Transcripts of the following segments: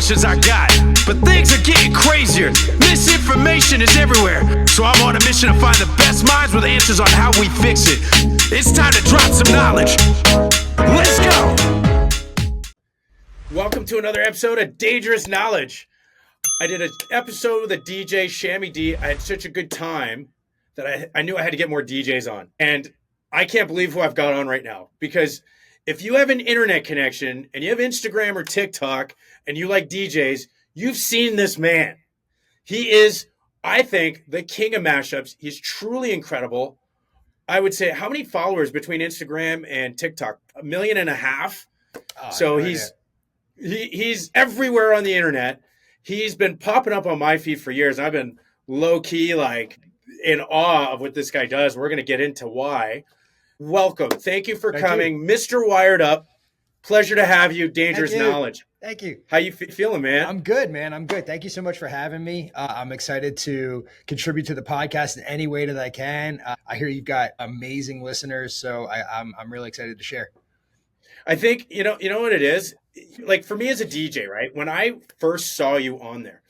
questions I got, but things are getting crazier. Misinformation is everywhere, so I'm on a mission to find the best minds with answers on how we fix it. It's time to drop some knowledge. Let's go. Welcome to another episode of Dangerous Knowledge. I did an episode with a DJ, Shammy D. I had such a good time that I knew I had to get more DJs on. And I can't believe who I've got on right now, because if you have an internet connection and you have Instagram or TikTok and you like DJs, you've seen this man. He is, I think, the king of mashups. He's truly incredible. I would say, how many followers between Instagram and TikTok? 1.5 million. So he's everywhere on the internet. He's been popping up on my feed for years. I've been low key, like in awe of what this guy does. We're going to get into why. Welcome. Thank you for coming, Mr. Wiredup. Pleasure to have you. Dangerous Knowledge. Thank you. How you feeling, man? I'm good, man. I'm good. Thank you so much for having me. I'm excited to contribute to the podcast in any way that I can. I hear you've got amazing listeners, so I'm really excited to share. I think, you know what it is? Like for me as a DJ, right? When I first saw you on there,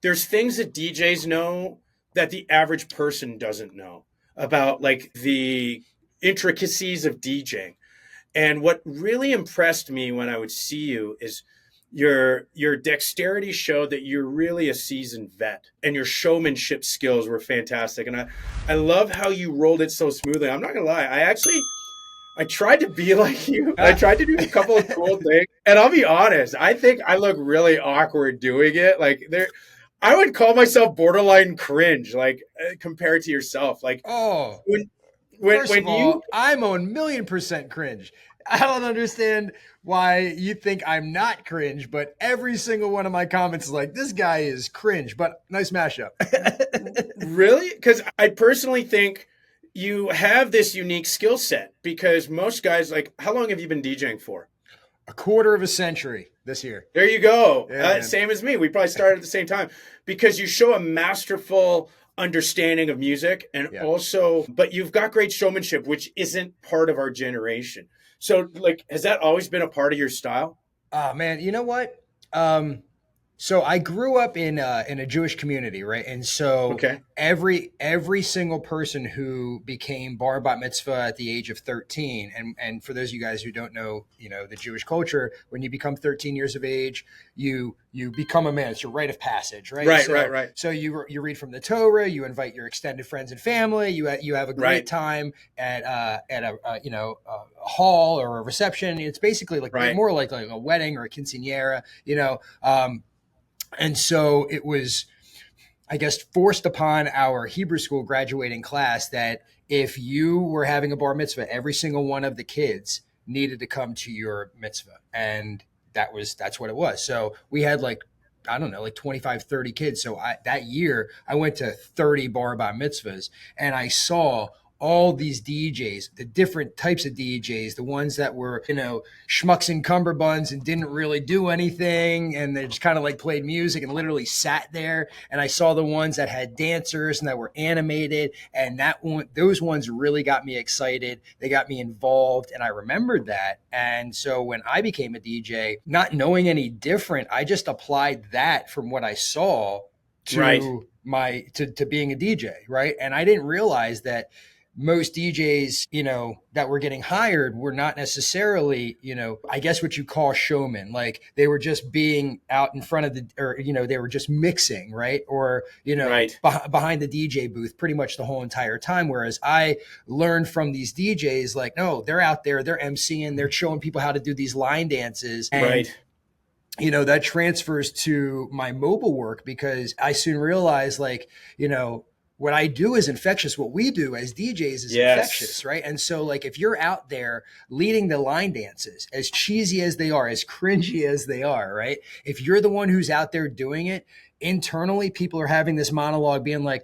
there's things that DJs know that the average person doesn't know about, like the intricacies of DJing. And what really impressed me when I would see you is your dexterity showed that you're really a seasoned vet, and your showmanship skills were fantastic. And I love how you rolled it so smoothly. I'm not gonna lie, I tried to be like you. I tried to do a couple of cool things, and I'll be honest, I think I look really awkward doing it. Like I would call myself borderline cringe, like compared to yourself. Like, First of all, I'm 1,000,000% cringe. I don't understand why you think I'm not cringe, but every single one of my comments is like, this guy is cringe, but nice mashup. Really? Because I personally think you have this unique skill set, because most guys, like, how long have you been DJing for? A quarter of a century this year. There you go. Yeah, same as me. We probably started at the same time, because you show a masterful understanding of music, and also, but you've got great showmanship, which isn't part of our generation. So, like, has that always been a part of your style? Man, you know what? So I grew up in a Jewish community, right? And so every single person who became bar bat mitzvah at the age of 13, and for those of you guys who don't know, the Jewish culture, when you become 13 years of age, you become a man. It's your rite of passage, right? Right. So you read from the Torah, you invite your extended friends and family, you have a great time at a hall or a reception. It's basically more like a wedding or a quinceañera, And so it was, I guess, forced upon our Hebrew school graduating class that if you were having a bar mitzvah, every single one of the kids needed to come to your mitzvah. And that's what it was. So we had 25, 30 kids. So that year I went to 30 bar mitzvahs, and I saw all these DJs, the different types of DJs, the ones that were, schmucks and cummerbunds and didn't really do anything. And they just kind of played music and literally sat there. And I saw the ones that had dancers and that were animated. And those ones really got me excited. They got me involved. And I remembered that. And so when I became a DJ, not knowing any different, I just applied that from what I saw to to being a DJ. Right. And I didn't realize that most DJs, that were getting hired were not necessarily, I guess what you call showmen. Like they were just being out in front of they were just mixing, right? Or, behind the DJ booth pretty much the whole entire time. Whereas I learned from these DJs, no, they're out there, they're emceeing, they're showing people how to do these line dances. And, that transfers to my mobile work, because I soon realized what I do is infectious. What we do as DJs is infectious, right? And so if you're out there leading the line dances, as cheesy as they are, as cringy as they are, right? If you're the one who's out there doing it, internally people are having this monologue being like,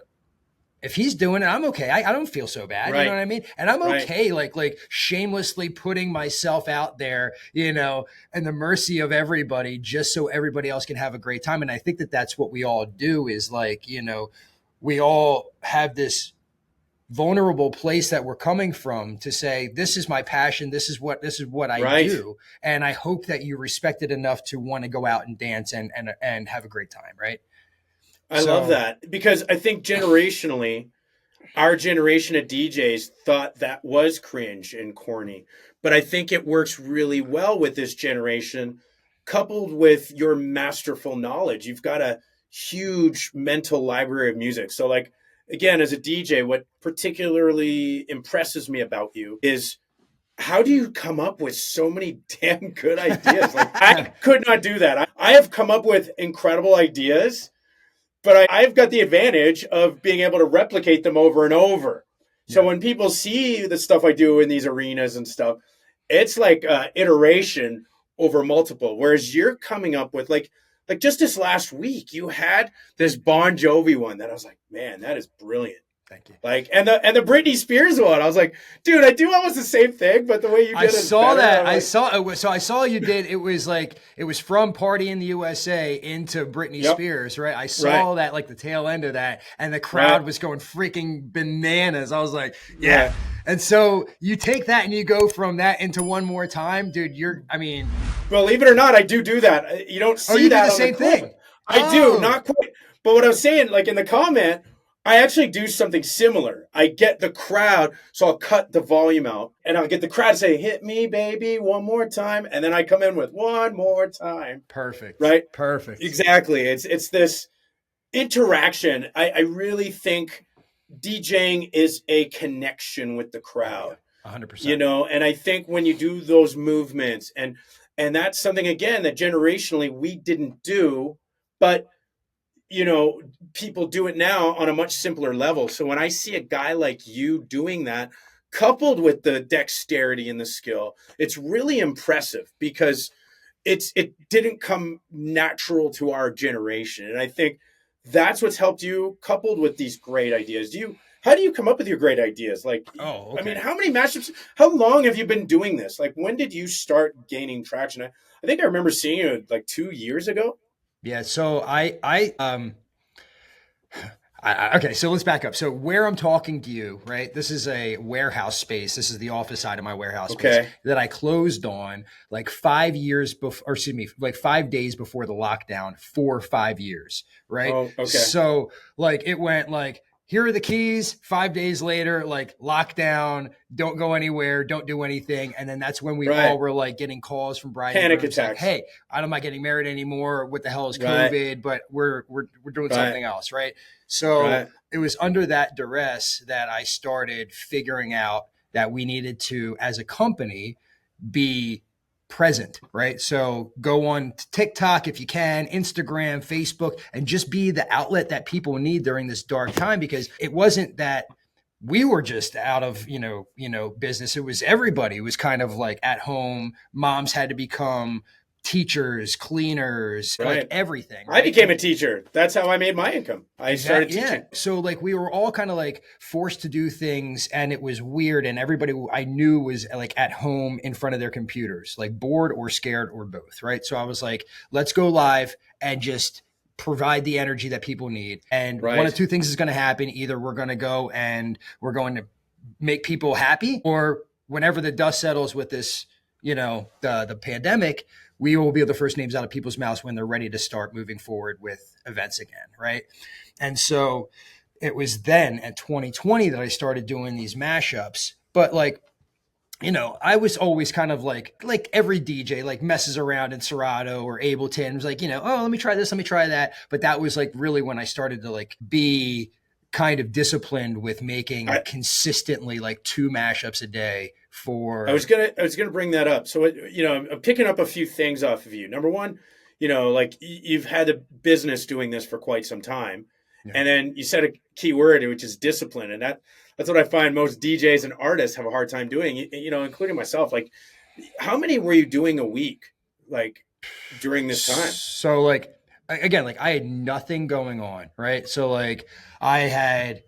if he's doing it, I'm okay. I don't feel so bad. You know what I mean? And I'm okay, like shamelessly putting myself out there, and the mercy of everybody, just so everybody else can have a great time. And I think that that's what we all do is we all have this vulnerable place that we're coming from to say, this is my passion. This is what I do. And I hope that you respect it enough to want to go out and dance and have a great time. Right. I love that, because I think generationally, our generation of DJs thought that was cringe and corny, but I think it works really well with this generation, coupled with your masterful knowledge. You've got a huge mental library of music. So like, again, as a DJ, what particularly impresses me about you is, how do you come up with so many damn good ideas? Like, I could not do that. I have come up with incredible ideas, but I've got the advantage of being able to replicate them over and over. So when people see the stuff I do in these arenas and stuff, it's like iteration over multiple. Whereas you're coming up with like just this last week, you had this Bon Jovi one that I was like, man, that is brilliant. Thank you. Like, and the Britney Spears one, I was like, dude, I do almost the same thing, but the way you did it. I saw that. Like, I saw you did. It was from Party in the USA into Britney Spears, right? I saw that, like the tail end of that, and the crowd was going freaking bananas. I was like, yeah. And so you take that and you go from that into One More Time, dude. Believe it or not, I do that. You don't see that. The same thing. I do, not quite. But what I was saying, like in the comment, I actually do something similar. I get the crowd, so I'll cut the volume out, and I'll get the crowd to say, hit me, baby, one more time. And then I come in with one more time. Perfect. Right? Perfect. Exactly. It's this interaction. I really think DJing is a connection with the crowd. 100%. You know, and I think when you do those movements, and that's something, again, that generationally we didn't do, but you know, people do it now on a much simpler level. So when I see a guy like you doing that, coupled with the dexterity and the skill, it's really impressive, because it didn't come natural to our generation. And I think that's what's helped you, coupled with these great ideas. How do you come up with your great ideas? Like, I mean, how many mashups, how long have you been doing this? Like, when did you start gaining traction? I think I remember seeing you like 2 years ago. Yeah. So okay, so let's back up. So where I'm talking to you, right? This is a warehouse space. This is the office side of my warehouse space that I closed on like 5 years before, or excuse me, like 5 days before the lockdown for 5 years, right? Oh, okay. So like it went like, here are the keys. 5 days later, like lockdown, don't go anywhere, don't do anything. And then that's when we all were like getting calls from brides. Panic attacks. Like, hey, I'm not getting married anymore. What the hell is COVID? But we're doing something else, right? So it was under that duress that I started figuring out that we needed to, as a company, be present, right? So go on TikTok if you can, Instagram, Facebook, and just be the outlet that people need during this dark time, because it wasn't that we were just out of, business. It was everybody. It was kind of like at home. Moms had to become teachers, cleaners, like everything. Right? I became a teacher. That's how I made my income. I started teaching. Yeah. So like we were all kind of like forced to do things, and it was weird. And everybody I knew was like at home in front of their computers, like bored or scared or both. Right. So I was like, let's go live and just provide the energy that people need. And one of two things is going to happen. Either we're going to go and we're going to make people happy, or whenever the dust settles with this, the pandemic, we will be the first names out of people's mouths when they're ready to start moving forward with events again, right? And so it was then at 2020 that I started doing these mashups. But like, I was always kind of like every DJ like messes around in Serato or Ableton. It was like, oh, let me try this, let me try that. But that was like really when I started to like be kind of disciplined with making consistently like 2 mashups a day. I was gonna bring that up. So I'm picking up a few things off of you. Number one, like you've had a business doing this for quite some time, and then you said a key word, which is discipline, and that's what I find most DJs and artists have a hard time doing. Including myself. Like, how many were you doing a week, like during this time? So like again, like I had nothing going on, right? So like I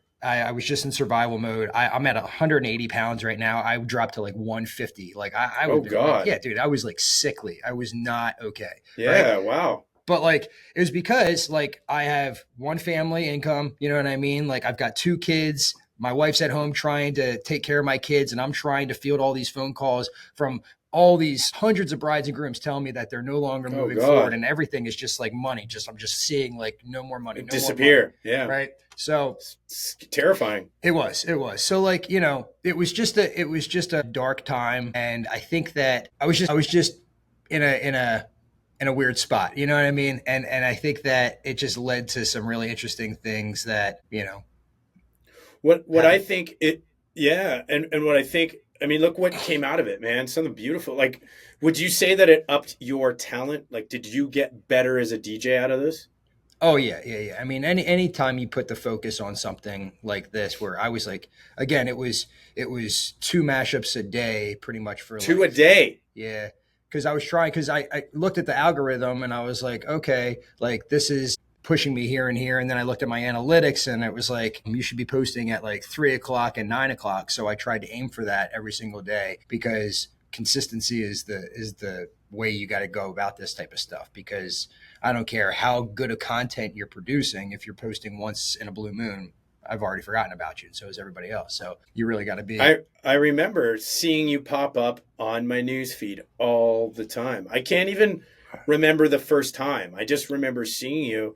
was just in survival mode. I'm at 180 pounds right now. I dropped to like 150. Like I oh God. Yeah, dude, I was like sickly. I was not okay. Yeah. Right? Wow. But like, it was because like I have one family income, you know what I mean? Like I've got 2 kids. my wife's at home trying to take care of my kids, and I'm trying to field all these phone calls from all these hundreds of brides and grooms telling me that they're no longer moving forward, and everything is just like money. I'm just seeing like no more money, disappear. More money, yeah. Right. So it's terrifying. It was. So like, you know, it was just a dark time. And I think that I was just in a weird spot, you know what I mean? And I think that it just led to some really interesting things that, you know, what I think it, yeah. And what I think, I mean, look what came out of it, man. Something beautiful. Like, would you say that it upped your talent? Like, did you get better as a DJ out of this? Oh yeah. I mean, any time you put the focus on something like this, where I was like, again, it was 2 mashups a day, pretty much for 2 a day. Yeah, because I looked at the algorithm and I was like, okay, like this is pushing me here and here. And then I looked at my analytics and it was like, you should be posting at like 3:00 and 9:00. So I tried to aim for that every single day, because consistency is the way you got to go about this type of stuff. Because I don't care how good of content you're producing, if you're posting once in a blue moon, I've already forgotten about you, and so is everybody else. So you really got to be. I remember seeing you pop up on my news feed all the time. I can't even remember the first time. I just remember seeing you,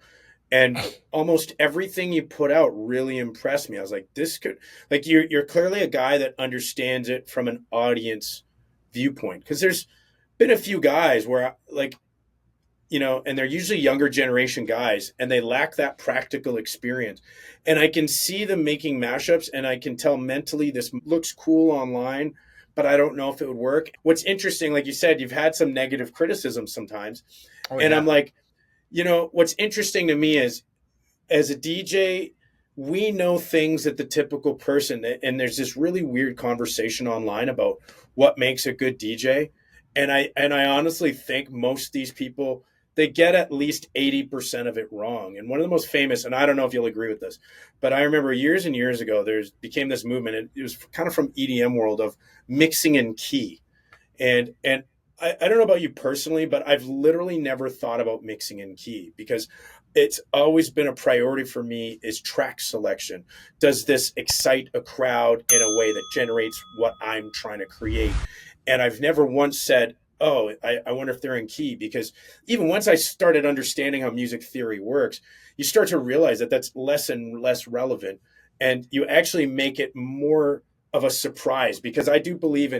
and almost everything you put out really impressed me. I was like, this could, like, you're clearly a guy that understands it from an audience viewpoint. Because there's been a few guys where, like, you know, and they're usually younger generation guys, and they lack that practical experience. And I can see them making mashups, and I can tell mentally this looks cool online, but I don't know if it would work. What's interesting, like you said, you've had some negative criticism sometimes. Oh, and yeah. I'm like, you know, what's interesting to me is, as a DJ, we know things that the typical person, and there's this really weird conversation online about what makes a good DJ. And I honestly think most of these people, they get at least 80% of it wrong. And one of the most famous, and I don't know if you'll agree with this, but I remember years and years ago, became this movement, and it was kind of from EDM world, of mixing in key. And I don't know about you personally, but I've literally never thought about mixing in key, because it's always been a priority for me is track selection. Does this excite a crowd in a way that generates what I'm trying to create? And I've never once said, oh, I wonder if they're in key, because even once I started understanding how music theory works, you start to realize that that's less and less relevant. And you actually make it more of a surprise, because I do believe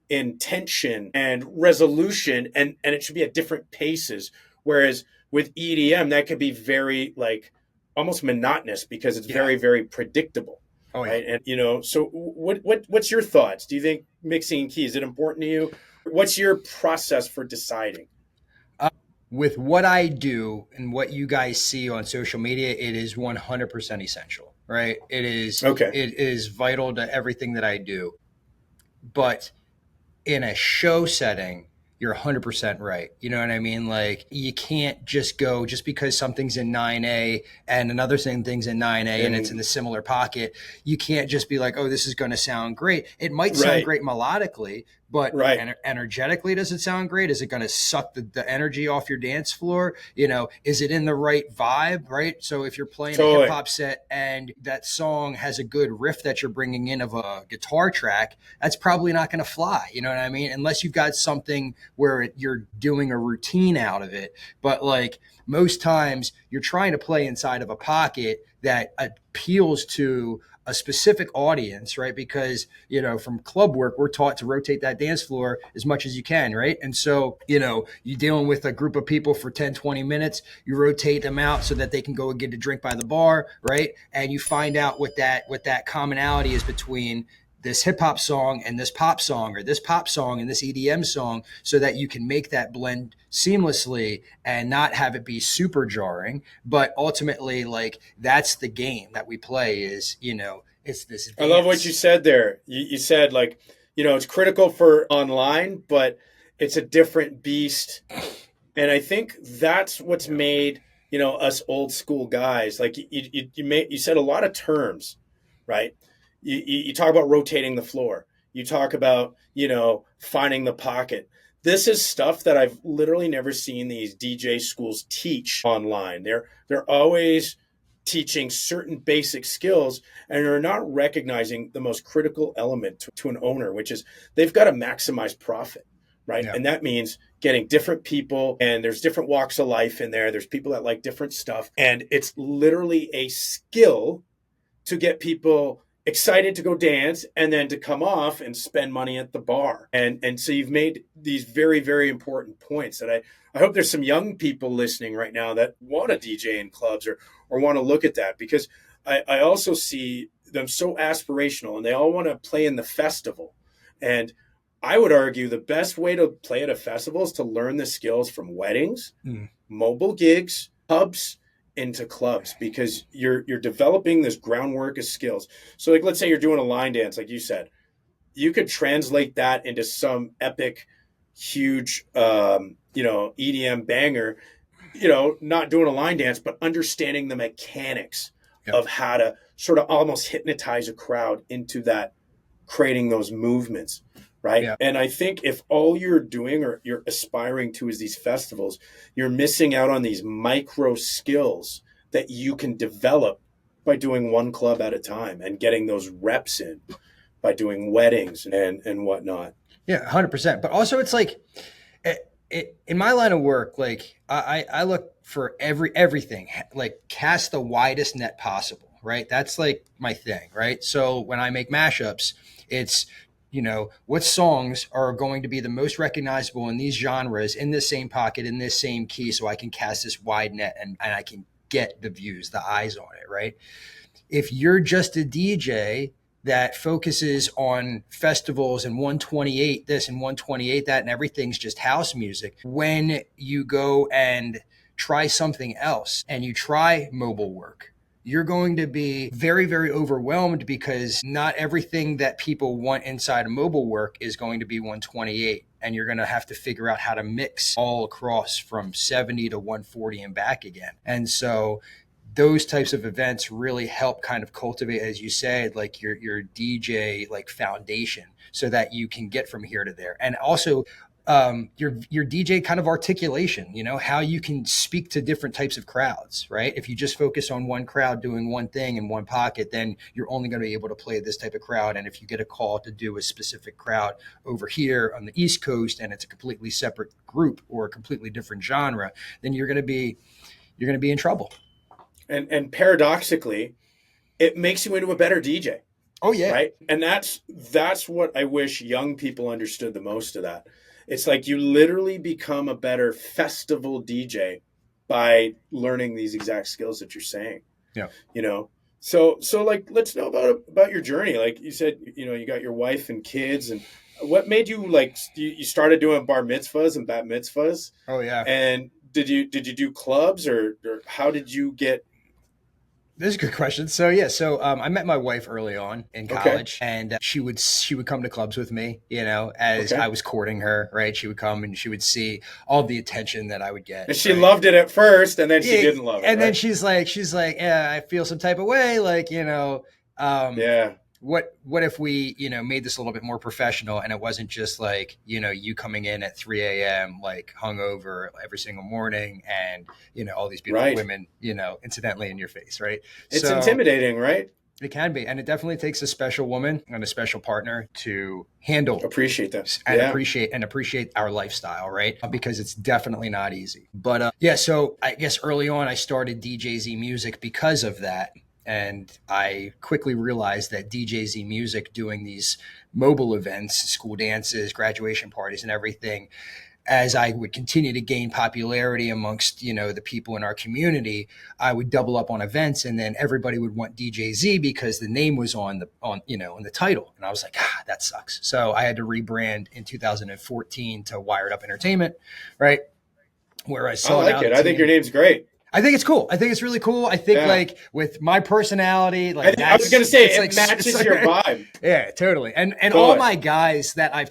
in tension and resolution, and it should be at different paces. Whereas with EDM, that could be very, like, almost monotonous, because it's very, very predictable. Oh, yeah. Right. And, you know, so what's your thoughts? Do you think mixing in key, is it important to you? What's your process for deciding? With what I do and what you guys see on social media, it is 100% essential, right? It is. Okay. It is vital to everything that I do. But in a show setting, you're 100% right. You know what I mean? Like, you can't just go, just because something's in 9A and another thing's in 9A and it's in the similar pocket, you can't just be like, oh, this is going to sound great. It might sound great melodically, but energetically, does it sound great? Is it going to suck the energy off your dance floor? You know, is it in the right vibe, right? So if you're playing a hip hop set and that song has a good riff that you're bringing in of a guitar track, that's probably not going to fly. You know what I mean? Unless you've got something where you're doing a routine out of it. But like most times you're trying to play inside of a pocket that appeals to a specific audience, right? Because, you know, from club work, we're taught to rotate that dance floor as much as you can, right? And so, you know, you're dealing with a group of people for 10, 20 minutes, you rotate them out so that they can go and get a drink by the bar, right? And you find out what that commonality is between this hip hop song and this pop song, or this pop song and this EDM song, so that you can make that blend seamlessly and not have it be super jarring. But ultimately, like, that's the game that we play, is, you know, it's this dance. I love what you said there. You said, like, you know, it's critical for online, but it's a different beast. And I think that's what's made, you know, us old school guys, like you said a lot of terms, right? You talk about rotating the floor. You talk about, you know, finding the pocket. This is stuff that I've literally never seen these DJ schools teach online. They're always teaching certain basic skills and are not recognizing the most critical element to an owner, which is they've got to maximize profit, right? Yeah. And that means getting different people, and there's different walks of life in there. There's people that like different stuff. And it's literally a skill to get people excited to go dance and then to come off and spend money at the bar. And so you've made these very, very important points that I hope there's some young people listening right now that want to DJ in clubs or want to look at that, because I also see them so aspirational and they all want to play in the festival. And I would argue the best way to play at a festival is to learn the skills from weddings, mobile gigs, pubs, into clubs, because you're developing this groundwork of skills. So like, let's say you're doing a line dance, like you said, you could translate that into some epic, huge, EDM banger, not doing a line dance, but understanding the mechanics of how to sort of almost hypnotize a crowd into that, creating those movements. Right. Yeah. And I think if all you're doing or you're aspiring to is these festivals, you're missing out on these micro skills that you can develop by doing one club at a time and getting those reps in by doing weddings and whatnot. Yeah, 100%. But also it's like in my line of work, like I look for everything, like cast the widest net possible. Right. That's like my thing. Right. So when I make mashups, it's, what songs are going to be the most recognizable in these genres, in this same pocket, in this same key, so I can cast this wide net and I can get the views, the eyes on it, right? If you're just a DJ that focuses on festivals and 128 this and 128 that and everything's just house music, when you go and try something else and you try mobile work, you're going to be very, very overwhelmed, because not everything that people want inside of mobile work is going to be 128. And you're going to have to figure out how to mix all across from 70 to 140 and back again. And so those types of events really help kind of cultivate, as you said, like your DJ like foundation, so that you can get from here to there. And also your DJ kind of articulation, how you can speak to different types of crowds, right? If you just focus on one crowd doing one thing in one pocket, then you're only going to be able to play this type of crowd. And if you get a call to do a specific crowd over here on the East Coast and it's a completely separate group or a completely different genre, then you're going to be in trouble. And paradoxically, it makes you into a better DJ. Oh yeah. Right. And that's what I wish young people understood the most of that. It's like you literally become a better festival DJ by learning these exact skills that you're saying. Yeah. So like, let's know about your journey. Like you said, you got your wife and kids, and what made you like, you started doing bar mitzvahs and bat mitzvahs. Oh yeah. And did you do clubs or how did you get? This is a good question. So I met my wife early on in college, and she would come to clubs with me, as I was courting her, right? She would come and she would see all the attention that I would get. And she loved it at first, and then she didn't love it. And then she's like, yeah, I feel some type of way, like, what if we, made this a little bit more professional, and it wasn't just like, you coming in at 3 a.m. like hungover every single morning, and all these beautiful women, incidentally in your face, right? It's intimidating, right? It can be, and it definitely takes a special woman and a special partner to appreciate that and appreciate our lifestyle, right? Because it's definitely not easy. But so I guess early on I started DJZ Music because of that. And I quickly realized that DJZ Music, doing these mobile events, school dances, graduation parties and everything, as I would continue to gain popularity amongst, the people in our community, I would double up on events, and then everybody would want DJZ because the name was on the title. And I was like, that sucks. So I had to rebrand in 2014 to Wiredup Entertainment, right? Where I saw I think your name's great. I think it's cool. I think it's really cool. I think like with my personality, like I was going to say it matches your vibe. Yeah, totally. And all my guys that I've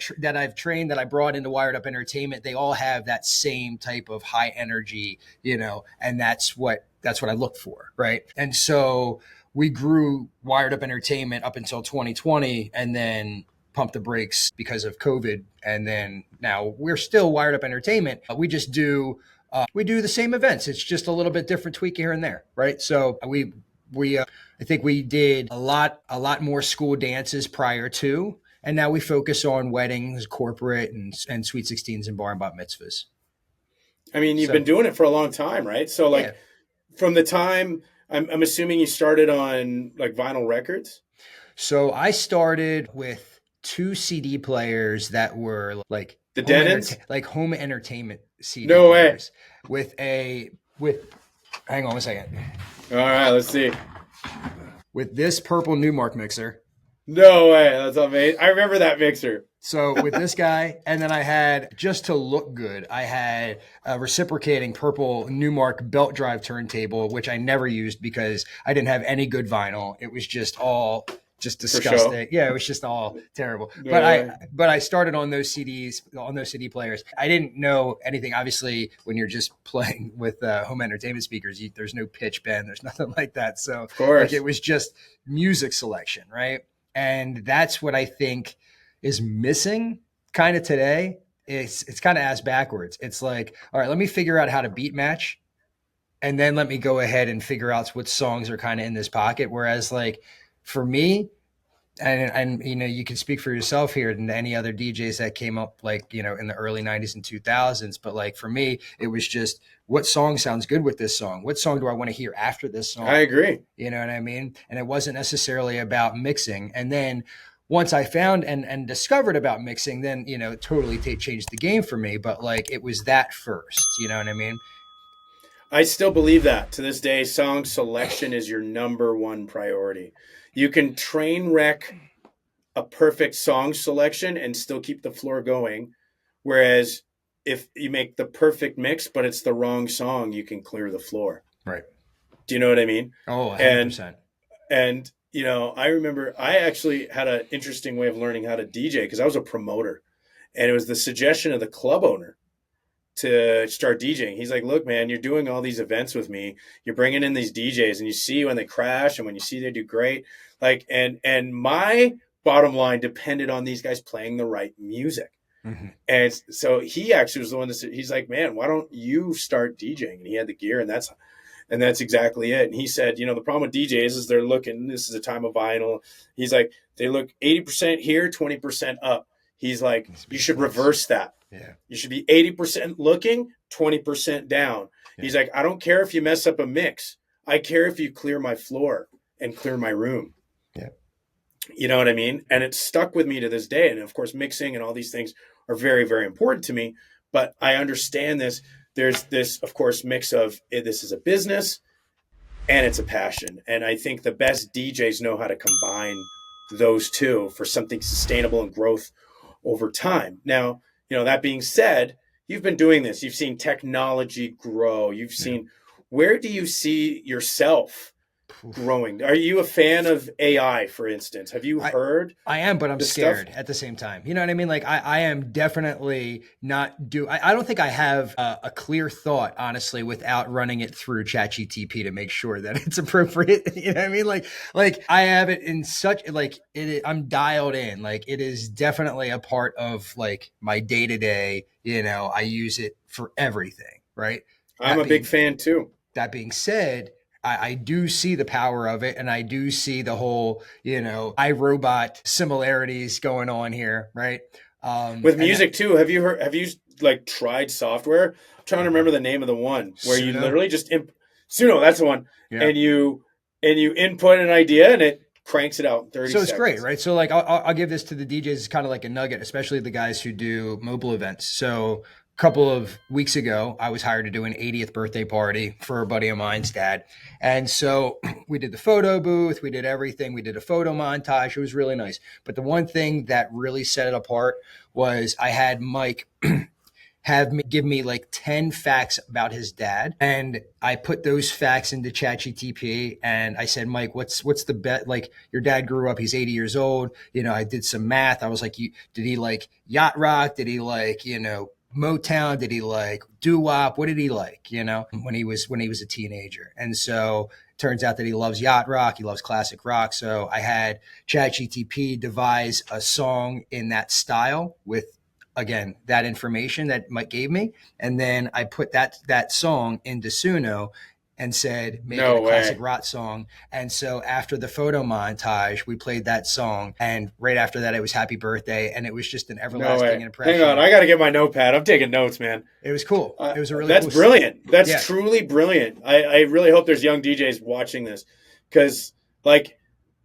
trained, that I brought into Wiredup Entertainment, they all have that same type of high energy, and that's what I look for, right? And so we grew Wiredup Entertainment up until 2020, and then pumped the brakes because of COVID, and then now we're still Wiredup Entertainment. We just do We do the same events. It's just a little bit different tweak here and there, right? So I think we did a lot more school dances prior to, and now we focus on weddings, corporate, and sweet 16s and bar and bat mitzvahs. I mean, you've been doing it for a long time, right? So like from the time, I'm assuming you started on like vinyl records. So I started with 2 CD players that were like the Denons, like home entertainment CD no players with hang on a second. All right, let's see. With this purple Newmark mixer. No way. That's amazing. I remember that mixer. So with this guy, and then I had, just to look good, I had a reciprocating purple Newmark belt drive turntable, which I never used because I didn't have any good vinyl. It was just all just disgusting. Yeah, it was just all terrible. No but I started on those CDs, on those CD players. I didn't know anything. Obviously, when you're just playing with home entertainment speakers, there's no pitch bend, there's nothing like that. So of course, like, it was just music selection, right? And that's what I think is missing kind of today. It's kind of ass backwards. It's like, all right, let me figure out how to beat match, and then let me go ahead and figure out what songs are kind of in this pocket. Whereas like for me, and you know, you can speak for yourself here and any other DJs that came up like, you know, in the early 90s and 2000s. But like for me, it was just, what song sounds good with this song? What song do I want to hear after this song? I agree. You know what I mean? And it wasn't necessarily about mixing. And then once I found and discovered about mixing, then, you know, totally changed the game for me. But like, it was that first, you know what I mean? I still believe that to this day. Song selection is your number one priority. You can train wreck a perfect song selection and still keep the floor going. Whereas if you make the perfect mix, but it's the wrong song, you can clear the floor. Right. Do you know what I mean? Oh, 100%. And you know, I remember I actually had an interesting way of learning how to DJ because I was a promoter, and it was the suggestion of the club owner to start DJing. He's like, look, man, you're doing all these events with me. You're bringing in these DJs, and you see when they crash and when you see they do great. Like, and my bottom line depended on these guys playing the right music. Mm-hmm. And so he actually was the one that said, he's like, man, why don't you start DJing? And he had the gear, and that's exactly it. And he said, you know, the problem with DJs is they're looking, this is a time of vinyl. He's like, they look 80% here, 20% up. He's like, you should reverse that. Yeah. You should be 80% looking, 20% down. Yeah. He's like, I don't care if you mess up a mix. I care if you clear my floor and clear my room. Yeah. You know what I mean? And it stuck with me to this day. And of course, mixing and all these things are very, very important to me. But I understand this. There's this, of course, mix of this is a business and it's a passion. And I think the best DJs know how to combine those two for something sustainable and growth over time. Now, you know, that being said, you've been doing this. You've seen technology grow. You've seen, where do you see yourself growing? Are you a fan of AI, for instance? Have you heard? I am, but I'm scared at the same time. You know what I mean? Like I am definitely not I don't think I have a clear thought, honestly, without running it through ChatGPT to make sure that it's appropriate. You know what I mean? Like I have it in such like I'm dialed in. Like it is definitely a part of like my day to day. You know, I use it for everything. Right. I'm a big fan too. That being said, I do see the power of it, and I do see the whole, you know, iRobot similarities going on here, right? With music too. Have you like tried software? I'm trying to remember the name of the one where you literally just Suno. That's the one, and you input an idea and it cranks it out in 30 seconds. So it's great, right? So like I'll give this to the DJs as kind of like a nugget, especially the guys who do mobile events. So couple of weeks ago, I was hired to do an 80th birthday party for a buddy of mine's dad. And so we did the photo booth, we did everything. We did a photo montage. It was really nice. But the one thing that really set it apart was I had Mike give me like 10 facts about his dad. And I put those facts into ChatGPT and I said, Mike, what's the bet? Like your dad grew up, he's 80 years old. You know, I did some math. I was like, did he like yacht rock? Did he like, you know, Motown? Did he like doo-wop? What did he like, you know, when he was a teenager? And so it turns out that he loves yacht rock. He loves classic rock. So I had ChatGPT devise a song in that style with again, that information that Mike gave me. And then I put that song into Suno and said, make it a classic rock song. And so after the photo montage, we played that song. And right after that, it was Happy Birthday. And it was just an everlasting impression. Hang on. I got to get my notepad. I'm taking notes, man. It was cool. It was a really That's cool brilliant. That's truly brilliant. I really hope there's young DJs watching this, because like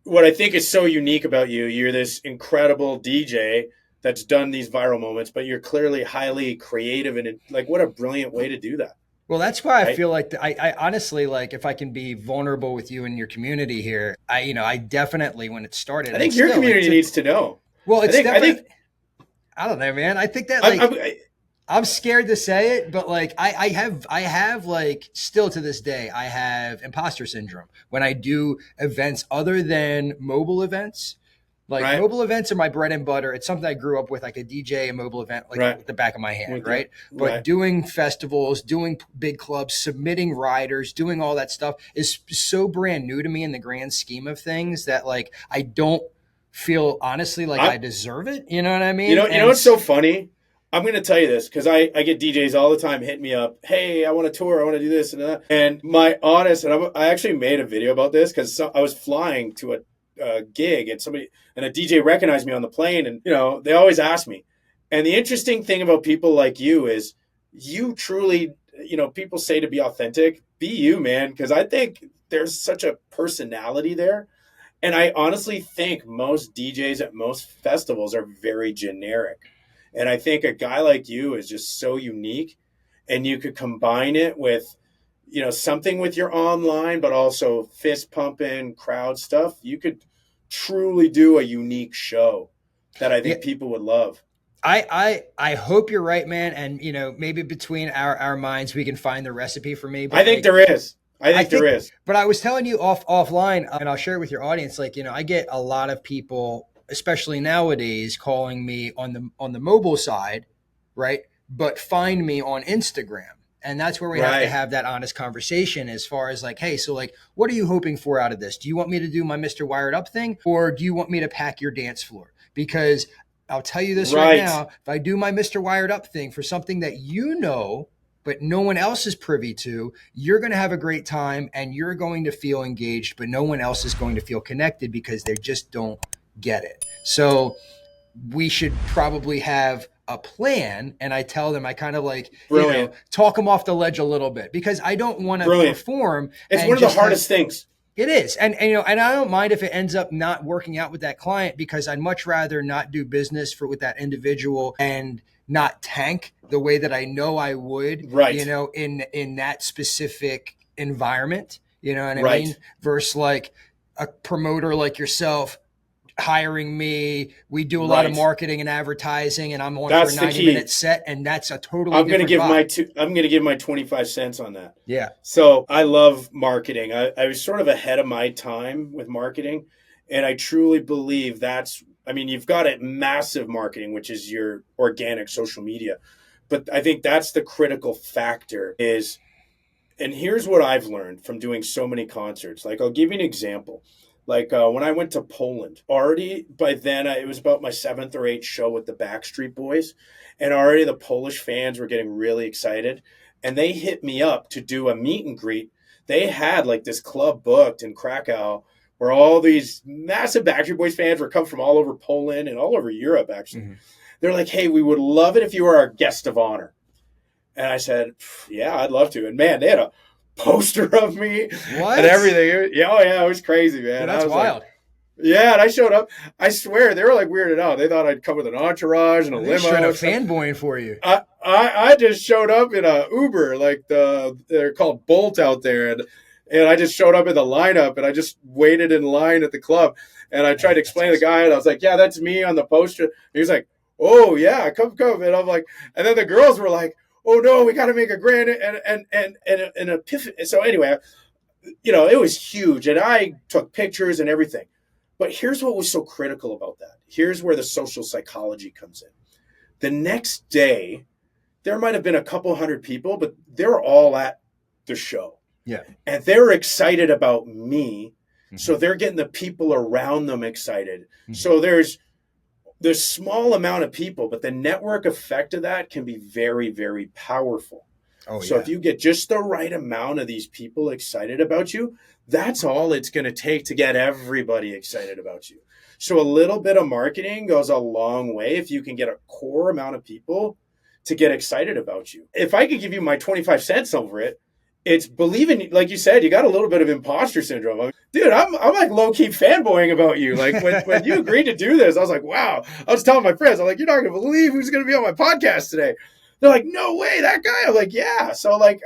what I think is so unique about you, you're this incredible DJ that's done these viral moments, but you're clearly highly creative, and like, what a brilliant way to do that. Well, that's why I feel like I honestly, like, if I can be vulnerable with you and your community here, I definitely, when it started, I think your community needs to know. Well, I don't know, man. I think that I'm scared to say it, but like I have like still to this day, I have imposter syndrome when I do events other than mobile events. Like mobile events are my bread and butter. It's something I grew up with. I could DJ a mobile event like with the back of my hand, right? But doing festivals, doing big clubs, submitting riders, doing all that stuff is so brand new to me in the grand scheme of things that like I don't feel honestly like I deserve it. You know what I mean? You know what's so funny? I'm going to tell you this because I get DJs all the time hitting me up. Hey, I want to tour. I want to do this and that. And I actually made a video about this because I was flying to a gig and a DJ recognized me on the plane, and they always ask me. And the interesting thing about people like you is you truly, people say to be authentic, be you, man, because I think there's such a personality there. And I honestly think most DJs at most festivals are very generic. And I think a guy like you is just so unique, and you could combine it with something with your online, but also fist pumping crowd stuff. You could truly do a unique show that I think people would love. I hope you're right, man. And maybe between our minds, we can find the recipe for me. But I think there is. I think there is. But I was telling you offline, and I'll share it with your audience. Like, I get a lot of people, especially nowadays, calling me on the mobile side, right? But find me on Instagram. And that's where we have to have that honest conversation as far as like, hey, so like, what are you hoping for out of this? Do you want me to do my Mr. Wired Up thing, or do you want me to pack your dance floor? Because I'll tell you this right now, if I do my Mr. Wired Up thing for something that but no one else is privy to, you're going to have a great time and you're going to feel engaged, but no one else is going to feel connected because they just don't get it. So we should probably have a plan, and I tell them, I kind of like, talk them off the ledge a little bit, because I don't want to perform. It's one of the hardest things. It is. And I don't mind if it ends up not working out with that client, because I'd much rather not do business with that individual and not tank the way that I know I would, in that specific environment, you know what I mean? Versus like a promoter like yourself hiring me. We do a lot of marketing and advertising, and I'm on for a 90-minute set, and that's a totally I'm going to give my 25 cents on that. Yeah. So I love marketing. I was sort of ahead of my time with marketing, and I truly believe you've got a massive marketing, which is your organic social media. But I think that's the critical factor is, and here's what I've learned from doing so many concerts. Like, I'll give you an example. Like when I went to Poland, already by then it was about my 7th or 8th show with the Backstreet Boys, and already the Polish fans were getting really excited, and they hit me up to do a meet and greet. They had like this club booked in Krakow where all these massive Backstreet Boys fans were coming from all over Poland and all over Europe, actually. Mm-hmm. They're like, hey, we would love it if you were our guest of honor. And I said, yeah, I'd love to. And man, they had a poster of me and everything. Yeah, it was crazy, man. Well, that's wild. Yeah, and I showed up. I swear, they were like weirded out. They thought I'd come with an entourage and a limo. Straight up fanboying for you. I just showed up in a Uber, like they're called Bolt out there, and I just showed up in the lineup, and I just waited in line at the club, and I tried to explain to the guy, and I was like, yeah, that's me on the poster. And he was like, oh yeah, come, and I'm like, and then the girls were like, oh no, we got to make a grand and an epiphany. So anyway, it was huge, and I took pictures and everything. But here's what was so critical about that. Here's where the social psychology comes in. The next day, there might have been a couple hundred people, but they're all at the show. Yeah. And they're excited about me. Mm-hmm. So they're getting the people around them excited. Mm-hmm. So there's there's small amount of people, but the network effect of that can be very, very powerful. Oh, So yeah. if you get just the right amount of these people excited about you, that's all it's going to take to get everybody excited about you. So a little bit of marketing goes a long way if you can get a core amount of people to get excited about you. If I could give you my 25 cents over it, it's believing, like you said, you got a little bit of imposter syndrome. Dude, I'm like low-key fanboying about you. Like when you agreed to do this, I was like, wow. I was telling my friends, I'm like, you're not going to believe who's going to be on my podcast today. They're like, no way, that guy. I'm like, yeah. So like,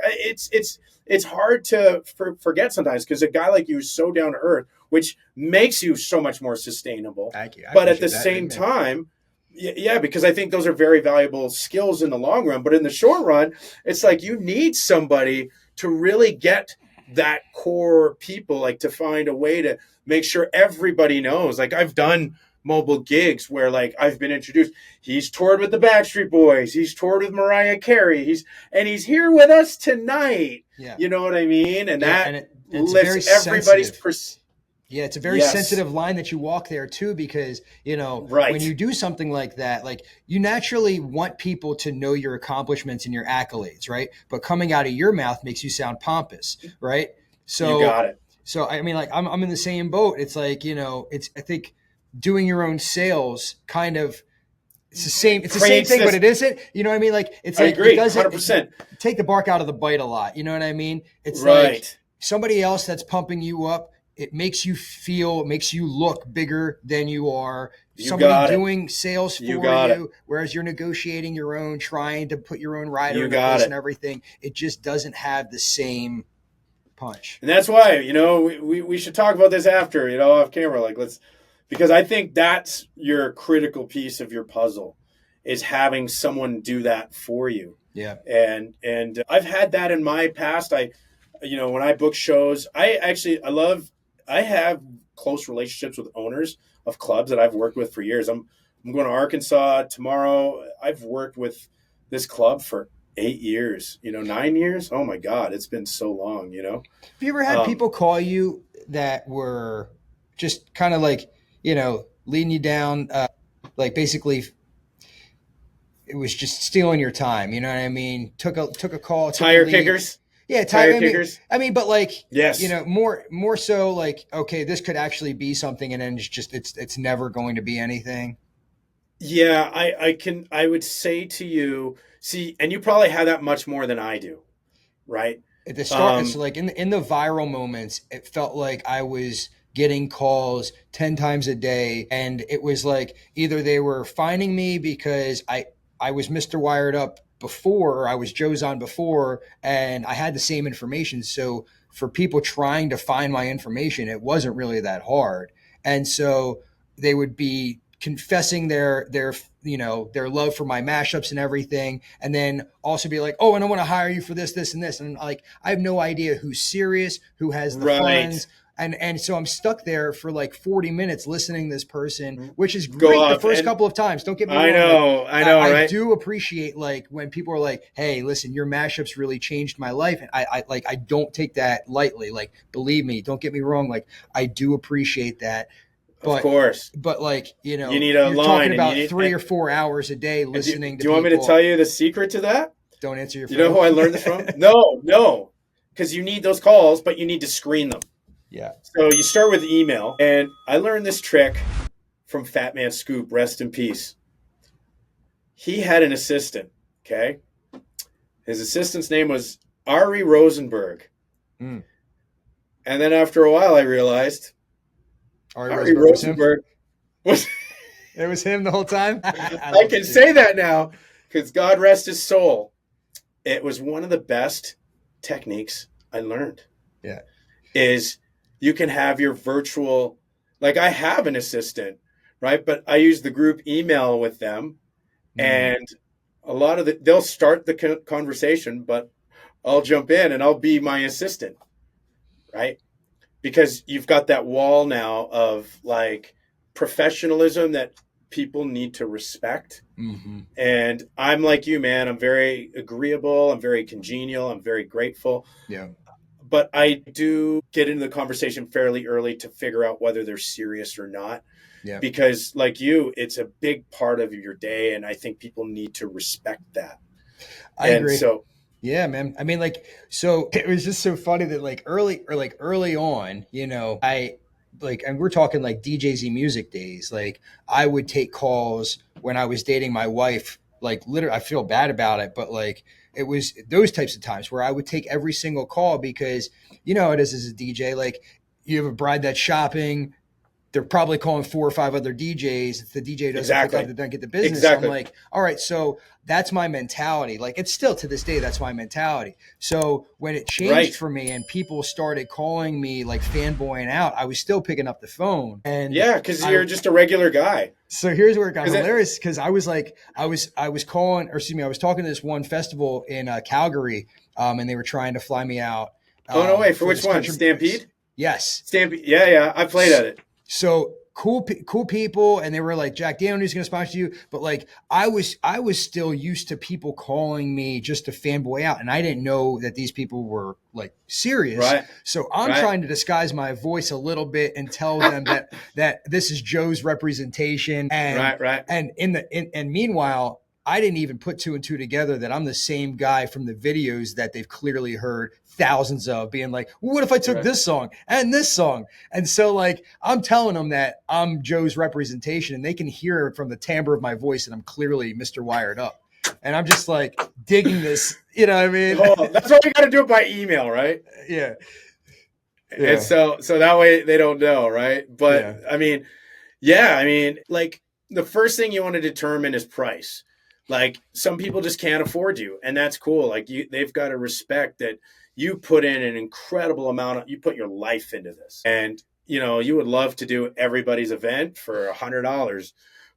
it's hard to forget sometimes because a guy like you is so down to earth, which makes you so much more sustainable. Thank you. But at the same time, yeah, because I think those are very valuable skills in the long run. But in the short run, it's like you need somebody to really get that core people, like to find a way to make sure everybody knows. Like I've done mobile gigs where like I've been introduced. He's toured with the Backstreet Boys. He's toured with Mariah Carey. He's here with us tonight. Yeah. You know what I mean? And that it's lifts everybody's Yeah, it's a very sensitive line that you walk there too, because, you know, when you do something like that, like you naturally want people to know your accomplishments and your accolades, right? But coming out of your mouth makes you sound pompous, right? So you got it. So I mean, like I'm in the same boat. It's like, you know, I think doing your own sales kind of it's the same thing, but it isn't. You know what I mean? Like it's like agree, it doesn't 100%. Take the bark out of the bite a lot. You know what I mean? It's like somebody else that's pumping you up. It makes you look bigger than you are. Somebody doing sales for you, whereas you're negotiating your own, trying to put your own rider in place and everything. It just doesn't have the same punch. And that's why, you know, we should talk about this after, you know, off camera. Like because I think that's your critical piece of your puzzle is having someone do that for you. Yeah. And I've had that in my past. When I book shows, I have close relationships with owners of clubs that I've worked with for years. I'm going to Arkansas tomorrow. I've worked with this club for 8 years, 9 years. Oh my God. It's been so long, Have you ever had people call you that were just kind of like, leading you down, like basically it was just stealing your time. You know what I mean? Took a call. Tire kickers. Yeah, tire kickers. I mean, but like, yes, more so like, okay, this could actually be something, and then it's never going to be anything. Yeah, I would say to you, see, and you probably have that much more than I do, right? At the start, it's like in the viral moments, it felt like I was getting calls 10 times a day, and it was like either they were finding me because I was Mr. Wiredup before, or I was Joe Zahn before, and I had the same information. So for people trying to find my information, it wasn't really that hard. And so they would be confessing their love for my mashups and everything, and then also be like, oh, and I want to hire you for this, this, and this. And like, I have no idea who's serious, who has the funds. And so I'm stuck there for like 40 minutes listening to this person, which is great the first couple of times. Don't get me wrong. I know, right? I do appreciate like when people are like, hey, listen, your mashups really changed my life. And I don't take that lightly. Like, believe me, don't get me wrong. Like, I do appreciate that. But, of course. But like, you need a you're line. Talking about 3 or 4 hours a day listening to people. Do you want me to tell you the secret to that? Don't answer your phone. You know who I learned this from? No. Because you need those calls, but you need to screen them. Yeah. So you start with email, and I learned this trick from Fat Man Scoop, rest in peace. He had an assistant, okay? His assistant's name was Ari Rosenberg. And then after a while, I realized Ari Rosenberg was it was him the whole time? I can say that now because God rest his soul. It was one of the best techniques I learned. Yeah. Is you can have your virtual, like I have an assistant, right? But I use the group email with them, and a lot of they'll start the conversation, but I'll jump in and I'll be my assistant, right? Because you've got that wall now of like professionalism that people need to respect. And I'm like you, man. I'm very agreeable. I'm very congenial. I'm very grateful. Yeah. But I do get into the conversation fairly early to figure out whether they're serious or not. Yeah. because like you, it's a big part of your day. And I think people need to respect that. I And agree. so, Yeah, man. I mean, like, so it was just so funny that like early on, and we're talking like DJZ music days. Like, I would take calls when I was dating my wife. Like, literally, I feel bad about it, but like, it was those types of times where I would take every single call because you know how it is as a DJ. Like, you have a bride that's shopping. They're probably calling 4 or 5 other DJs. If the DJ doesn't pick up, they don't get the business. Exactly. I'm like, all right, so that's my mentality. Like, it's still to this day, that's my mentality. So when it changed for me and people started calling me like fanboying out, I was still picking up the phone. And yeah, because you're just a regular guy. So here's where it got hilarious because I was calling, or excuse me, I was talking to this one festival in Calgary, and they were trying to fly me out. Oh no way! For which one? Stampede? Yes. Stampede. Yeah. I played at it. So cool people, and they were like, Jack Daniels going to sponsor you, but like I was still used to people calling me just to fanboy out, and I didn't know that these people were like serious. Right. So I'm trying to disguise my voice a little bit and tell them that this is Joe's representation, and right. And meanwhile, I didn't even put 2 and 2 together that I'm the same guy from the videos that they've clearly heard thousands of, being like, well, what if I took this song and this song? And so like, I'm telling them that I'm Joe's representation, and they can hear it from the timbre of my voice that I'm clearly Mr. Wiredup. And I'm just like digging this, you know what I mean? Oh, that's why you got to do it by email, right? Yeah. And so that way they don't know, right? But I mean, like the first thing you want to determine is price. Like some people just can't afford you, and that's cool. Like they've got to respect that you put in an incredible amount you put your life into this. And, you know, you would love to do everybody's event for $100,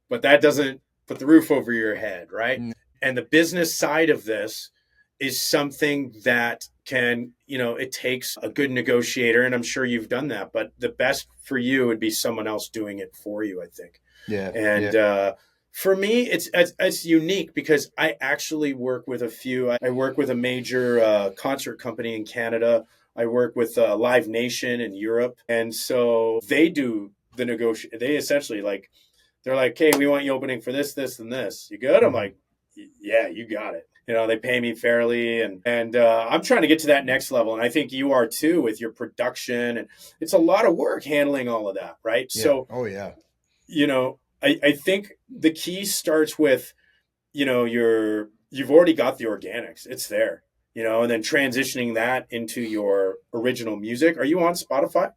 but that doesn't put the roof over your head, right? Mm. And the business side of this is something that can, you know, it takes a good negotiator, and I'm sure you've done that, but the best for you would be someone else doing it for you, I think. Yeah. And, for me, it's unique because I actually work with a few. I work with a major concert company in Canada. I work with Live Nation in Europe. And so they do the negotiation. They essentially they're like, hey, we want you opening for this, this, and this. You good? I'm like, yeah, you got it. You know, they pay me fairly. And I'm trying to get to that next level. And I think you are too with your production. And it's a lot of work handling all of that, right? Yeah. So, you know, I think the key starts with, you know, you've already got the organics. It's there, you know, and then transitioning that into your original music. Are you on Spotify?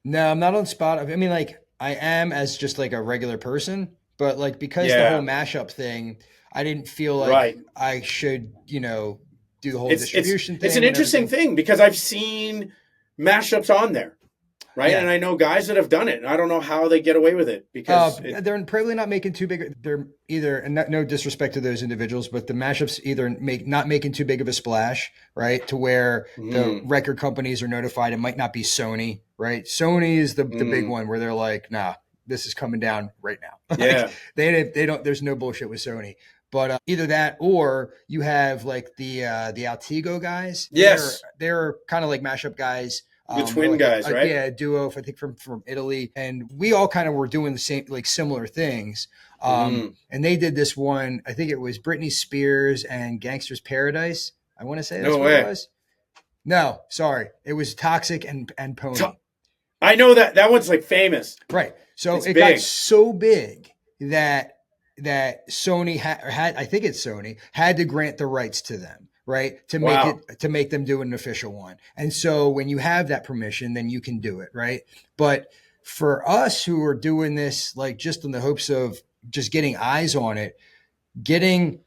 No, I'm not on Spotify. I mean, like I am as just like a regular person, but like because the whole mashup thing, I didn't feel like I should, you know, do the whole distribution thing. It's an interesting thing because I've seen mashups on there. Right. Yeah. And I know guys that have done it, and I don't know how they get away with it because they're probably not making too big. They're either, and no disrespect to those individuals, but the mashups either not making too big of a splash, right? To where the record companies are notified. It might not be Sony, right? Sony is the big one where they're like, nah, this is coming down right now. Yeah. They don't, there's no bullshit with Sony. But either that, or you have like the Altigo guys. Yes. They're kind of like mashup guys. The twin guys, right? Yeah, a duo, I think from Italy. And we all kind of were doing the same, like similar things. And they did this one, I think it was Britney Spears and Gangster's Paradise. I want to say that's what it was. No, sorry. It was Toxic and Pony. I know that one's like famous. Right. So it got so big that Sony had, I think it's Sony, had to grant the rights to them. Right. To make them do an official one. And so when you have that permission, then you can do it. Right. But for us who are doing this, like just in the hopes of just getting eyes on it, getting,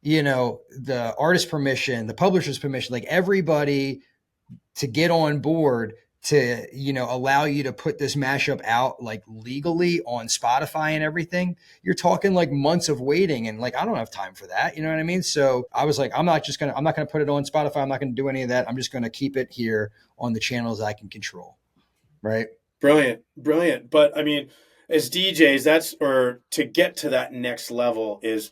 you know, the artist permission, the publisher's permission, like everybody to get on board to, you know, allow you to put this mashup out like legally on Spotify and everything, you're talking like months of waiting. And like, I don't have time for that. You know what I mean? So I was like, I'm not going to put it on Spotify. I'm not going to do any of that. I'm just going to keep it here on the channels I can control. Right. Brilliant. But I mean, as DJs, or to get to that next level is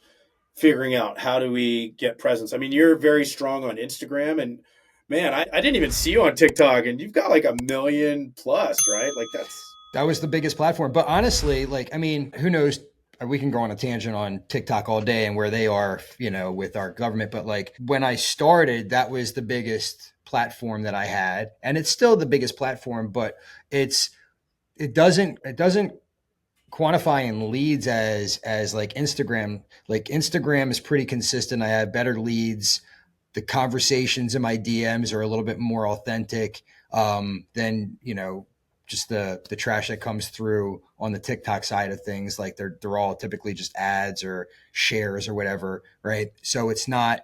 figuring out how do we get presence. I mean, you're very strong on Instagram, and man, I didn't even see you on TikTok, and you've got like 1 million plus, right? Like that's That was the biggest platform. But honestly, like, I mean, who knows? We can go on a tangent on TikTok all day and where they are, you know, with our government. But like when I started, that was the biggest platform that I had. And it's still the biggest platform, but it doesn't quantify in leads as like Instagram. Like Instagram is pretty consistent. I have better leads. The conversations in my DMs are a little bit more authentic than, you know, just the trash that comes through on the TikTok side of things. Like they're all typically just ads or shares or whatever, right? So it's not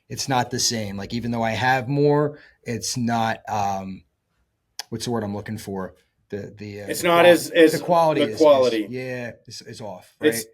the same. Like even though I have more, it's not what's the word I'm looking for? It's The not qual- as the quality the quality. is off, right? It's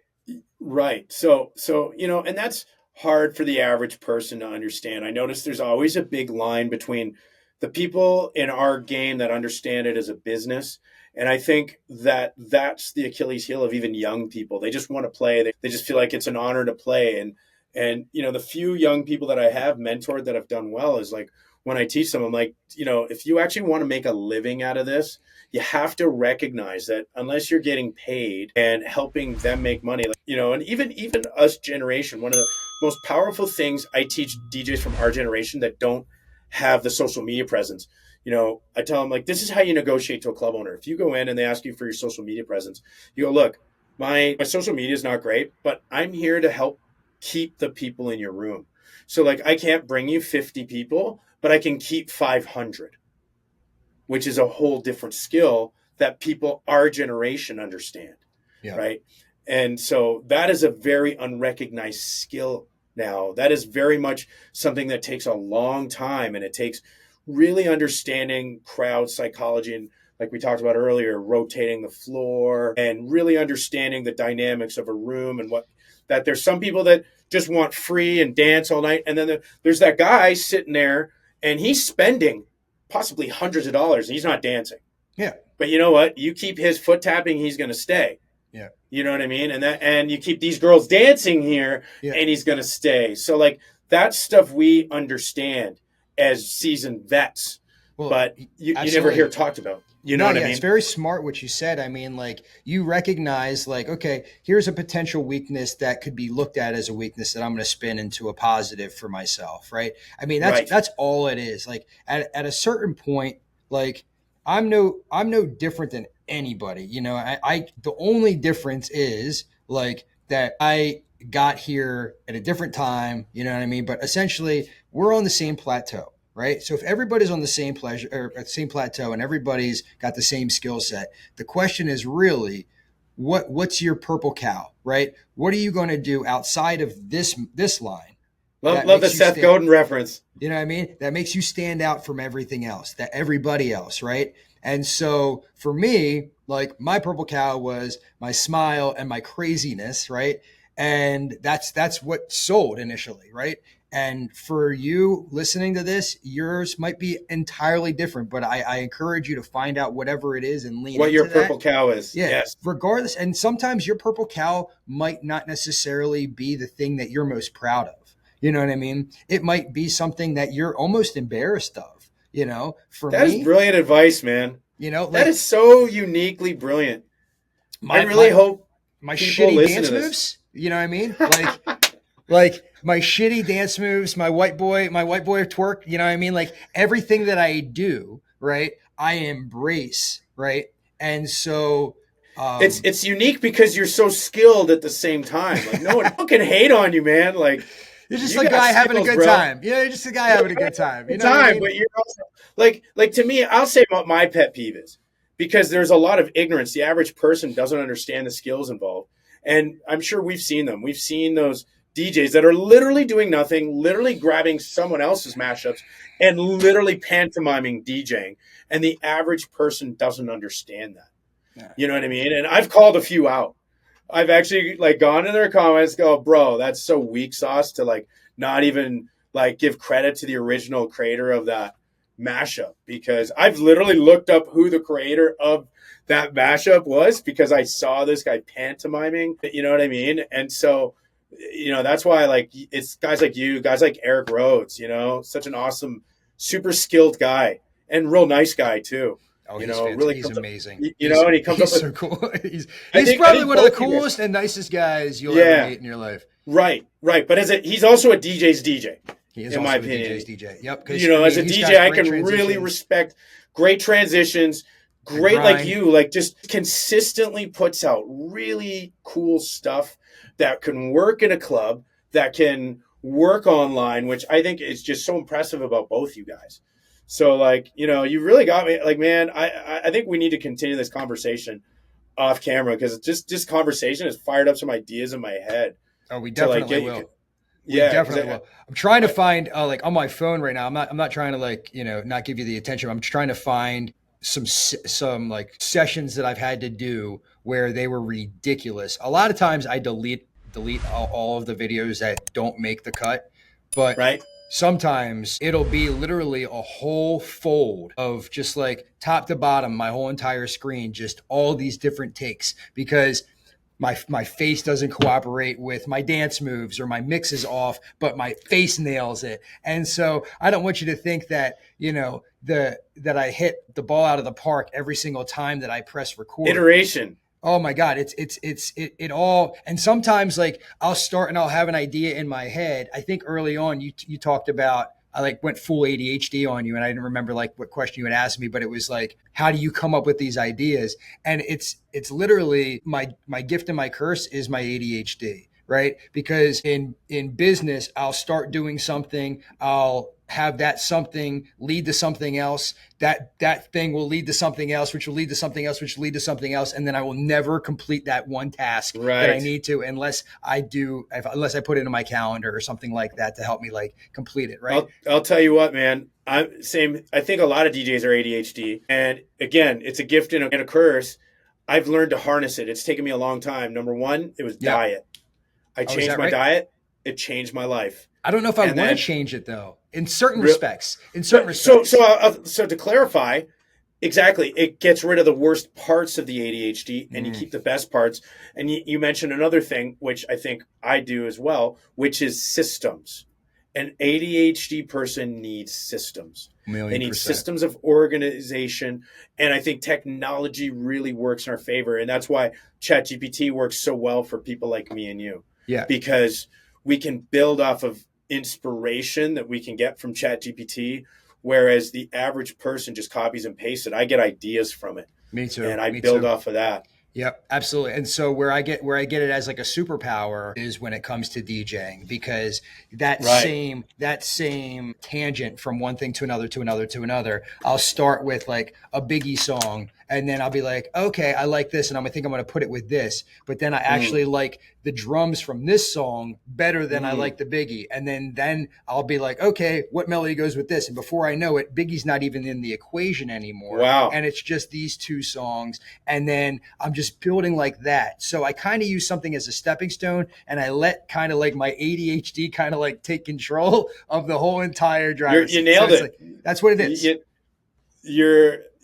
right. So, you know, and that's hard for the average person to understand. I notice there's always a big line between the people in our game that understand it as a business. And I think that that's the Achilles heel of even young people. They just want to play. They just feel like it's an honor to play. And, you know, the few young people that I have mentored that have done well is like, when I teach them, I'm like, you know, if you actually want to make a living out of this, you have to recognize that unless you're getting paid and helping them make money, like, you know, and even us generation, one of the most powerful things I teach DJs from our generation that don't have the social media presence, you know, I tell them like, this is how you negotiate to a club owner. If you go in and they ask you for your social media presence, you go, look, my social media is not great, but I'm here to help keep the people in your room. So like, I can't bring you 50 people, but I can keep 500, which is a whole different skill that people our generation understand. Yeah. Right. And so that is a very unrecognized skill now. That is very much something that takes a long time, and it takes really understanding crowd psychology and, like we talked about earlier, rotating the floor and really understanding the dynamics of a room and what that there's some people that just want free and dance all night. And then there's that guy sitting there and he's spending possibly hundreds of dollars and he's not dancing. Yeah. But you know what? You keep his foot tapping, he's going to stay. Yeah. You know what I mean? And you keep these girls dancing here, and he's going to stay. So like that's stuff we understand as seasoned vets, but you never hear talked about. You know what I mean? It's very smart what you said. I mean, like you recognize like, okay, here's a potential weakness that could be looked at as a weakness that I'm going to spin into a positive for myself. Right. I mean, that's all it is. Like at a certain point, like I'm no different than anybody, you know, the only difference is like that I got here at a different time, you know what I mean? But essentially we're on the same plateau. Right. So if everybody's on the same pleasure or same plateau and everybody's got the same skill set, the question is really what's your purple cow, right? What are you going to do outside of this line? Love the Seth Godin reference. You know what I mean? That makes you stand out from everything else, that everybody else, right? And so for me, like my purple cow was my smile and my craziness, right? And that's what sold initially, right? And for you listening to this, yours might be entirely different, but I encourage you to find out whatever it is and lean what into your purple cow is. Yeah, yes. Regardless. And sometimes your purple cow might not necessarily be the thing that you're most proud of. You know what I mean? It might be something that you're almost embarrassed of, you know, That is brilliant advice, man. You know, that is so uniquely brilliant. I really hope my shitty dance moves, you know what I mean? Like my shitty dance moves, my white boy twerk, you know what I mean? Like everything that I do, right? I embrace, right? And so it's unique because you're so skilled at the same time. Like no one can hate on you, man. Like you're just a guy having a good time. Yeah, you're just a guy having a good time. You know what I mean? But you're also like to me, I'll say what my pet peeve is, because there's a lot of ignorance. The average person doesn't understand the skills involved. And I'm sure we've seen them. We've seen those DJs that are literally doing nothing, literally grabbing someone else's mashups and literally pantomiming DJing. And the average person doesn't understand that. Yeah. You know what I mean? And I've called a few out. I've actually like gone in their comments, go, bro, that's so weak sauce to like not even like give credit to the original creator of that mashup, because I've literally looked up who the creator of that mashup was because I saw this guy pantomiming, you know what I mean? And so, you know, that's why like it's guys like you, guys like Eric Rhodes, you know, such an awesome, super skilled guy and real nice guy too. Oh, You he's know, fantastic. really He's comes amazing. up, you know, and he comes up he's with so cool. He's I think probably one of the both you guys- coolest and nicest guys you'll ever meet in your life. Right. But he's also a DJ's DJ. He is in also my a opinion. DJ's DJ. Yep. You know, as a he's DJ, got I great can really transitions. respect great transitions. Great, like you, like just consistently puts out really cool stuff that can work in a club, that can work online, which I think is just so impressive about both you guys. So, like, you know, you really got me. Like, man, I think we need to continue this conversation off camera because this conversation has fired up some ideas in my head. Oh, we definitely will. We Yeah, definitely will. I'm trying to find like on my phone right now. I'm not trying to like, you know, not give you the attention. I'm trying to find some like sessions that I've had to do where they were ridiculous. A lot of times I delete all of the videos that don't make the cut, but sometimes it'll be literally a whole fold of just like top to bottom, my whole entire screen, just all these different takes because my face doesn't cooperate with my dance moves or my mix is off, but my face nails it. And so I don't want you to think that, you know, that I hit the ball out of the park every single time that I press record. Iteration. Oh my God. It all. And sometimes like I'll start and I'll have an idea in my head. I think early on you talked about, I like went full ADHD on you and I didn't remember like what question you had asked me, but it was like, how do you come up with these ideas? And it's literally my gift and my curse is my ADHD, right? Because in business, I'll start doing something, I'll have that something lead to something else. That thing will lead to something else, which will lead to something else, which will lead to something else. And then I will never complete that one task that I need to unless I put it in my calendar or something like that to help me like complete it. Right. I'll tell you what, man, I think a lot of DJs are ADHD. And again, it's a gift and a curse. I've learned to harness it. It's taken me a long time. Number one, it was diet. I changed my diet. It changed my life. I don't know if I want to change it though. In certain respects. So to clarify, exactly, it gets rid of the worst parts of the ADHD, and you keep the best parts. And you mentioned another thing, which I think I do as well, which is systems. An ADHD person needs systems. They need systems of organization, and I think technology really works in our favor, and that's why ChatGPT works so well for people like me and you. Yeah, because we can build off of inspiration that we can get from ChatGPT, whereas the average person just copies and pastes it. I get ideas from it. Me too. And I build off of that. Yep, absolutely. And so where I get it as like a superpower is when it comes to DJing, because that same tangent from one thing to another, I'll start with like a Biggie song and then I'll be like, okay, I like this and I think I'm going to put it with this. But then I actually like the drums from this song better than I like the Biggie. And then I'll be like, okay, what melody goes with this? And before I know it, Biggie's not even in the equation anymore. Wow. And it's just these two songs. And then I'm just building like that. So I kind of use something as a stepping stone and I let kind of like my ADHD kind of like take control of the whole entire drive. You nailed it. Like, that's what it is.